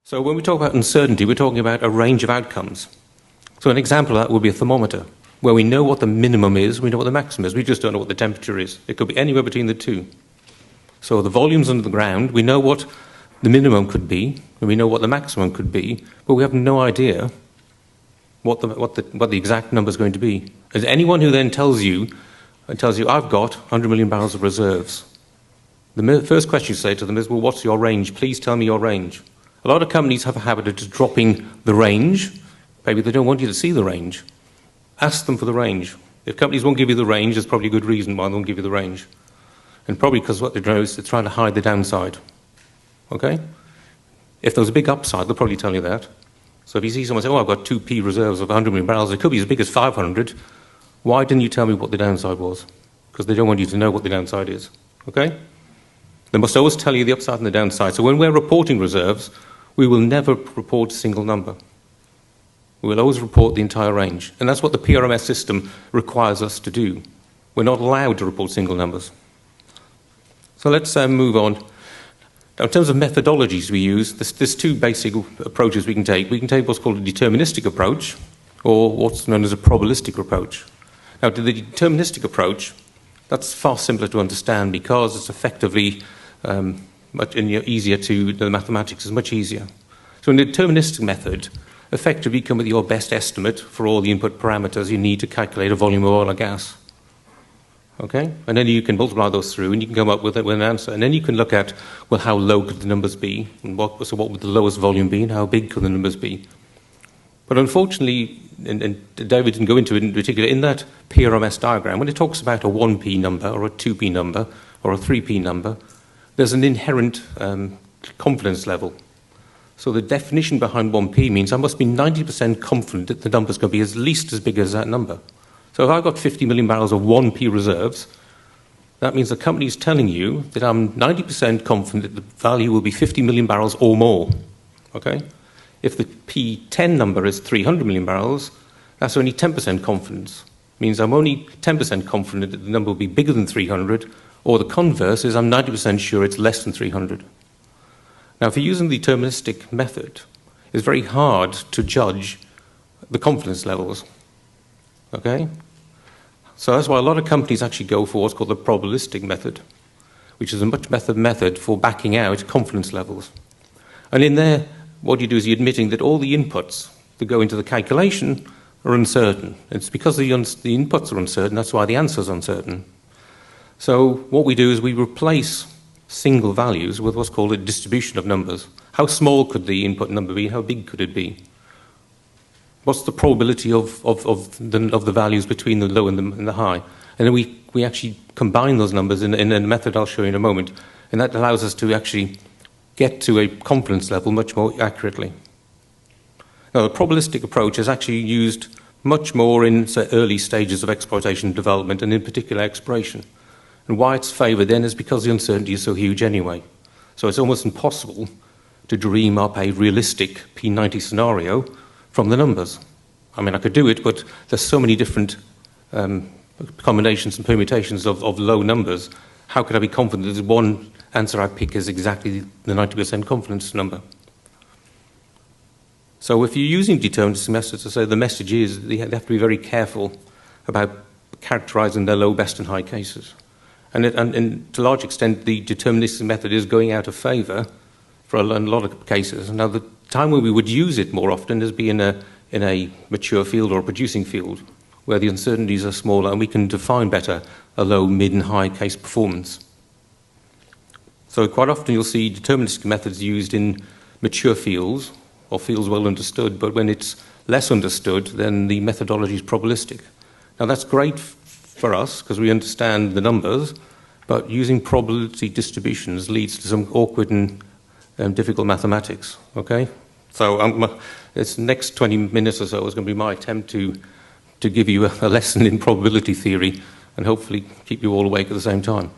So when we talk about uncertainty, we're talking about a range of outcomes. So an example of that would be a thermometer, where we know what the minimum is, we know what the maximum is, we just don't know what the temperature is. It could be anywhere between the two. So the volumes under the ground, we know what the minimum could be, and we know what the maximum could be, but we have no idea what the exact number is going to be. Is anyone who then tells you, I've got 100 million barrels of reserves, the first question you say to them is, well, what's your range? Please tell me your range. A lot of companies have a habit of just dropping the range. Maybe they don't want you to see the range. Ask them for the range. If companies won't give you the range, there's probably a good reason why they won't give you the range. And probably because what they're doing is they're trying to hide the downside. Okay? If there's a big upside, they'll probably tell you that. So if you see someone say, oh, I've got 2p reserves of 100 million barrels, it could be as big as 500. Why didn't you tell me what the downside was? Because they don't want you to know what the downside is. Okay? They must always tell you the upside and the downside. So when we're reporting reserves, we will never report a single number. We will always report the entire range. And that's what the PRMS system requires us to do. We're not allowed to report single numbers. So let's move on. Now, in terms of methodologies we use, there's two basic approaches we can take. We can take what's called a deterministic approach, or what's known as a probabilistic approach. Now, to the deterministic approach, that's far simpler to understand because it's effectively much easier the mathematics is much easier. So in the deterministic method, effectively you come with your best estimate for all the input parameters you need to calculate a volume of oil or gas. Okay? And then you can multiply those through and you can come up with an answer. And then you can look at, well, how low could the numbers be? And what would the lowest volume be? And how big could the numbers be? But unfortunately, and David didn't go into it in particular, in that PRMS diagram, when it talks about a 1p number or a 2p number or a 3p number, there's an inherent confidence level. So the definition behind 1p means I must be 90% confident that the number's going to be at least as big as that number. So if I've got 50 million barrels of 1p reserves, that means the company's telling you that I'm 90% confident that the value will be 50 million barrels or more. Okay? If the P10 number is 300 million barrels, that's only 10% confidence. It means I'm only 10% confident that the number will be bigger than 300, or the converse is I'm 90% sure it's less than 300. Now, if you're using the deterministic method, it's very hard to judge the confidence levels. Okay? So that's why a lot of companies actually go for what's called the probabilistic method, which is a much better method for backing out confidence levels. And in there, what you do is you're admitting that all the inputs that go into the calculation are uncertain. It's because the inputs are uncertain, that's why the answer is uncertain. So what we do is we replace single values with what's called a distribution of numbers. How small could the input number be? How big could it be? What's the probability of the values between the low and the high? And then we actually combine those numbers in a method I'll show you in a moment. And that allows us to actually get to a confidence level much more accurately. Now, the probabilistic approach is actually used much more in early stages of exploitation and development, and in particular exploration. And why it's favoured then is because the uncertainty is so huge anyway. So it's almost impossible to dream up a realistic P90 scenario from the numbers. I mean, I could do it, but there's so many different combinations and permutations of low numbers. How could I be confident that one answer I pick is exactly the 90% confidence number? So if you're using deterministic methods, to say the message is they have to be very careful about characterizing their low, best, and high cases. And to a large extent, the deterministic method is going out of favour for a lot of cases. Now, the time when we would use it more often is be in a mature field or a producing field, where the uncertainties are smaller and we can define better a low, mid, and high case performance. So quite often you'll see deterministic methods used in mature fields or fields well understood, but when it's less understood, then the methodology is probabilistic. Now, that's great for us because we understand the numbers, but using probability distributions leads to some awkward and difficult mathematics. Okay, so this next 20 minutes or so is going to be my attempt to give you a lesson in probability theory and hopefully keep you all awake at the same time.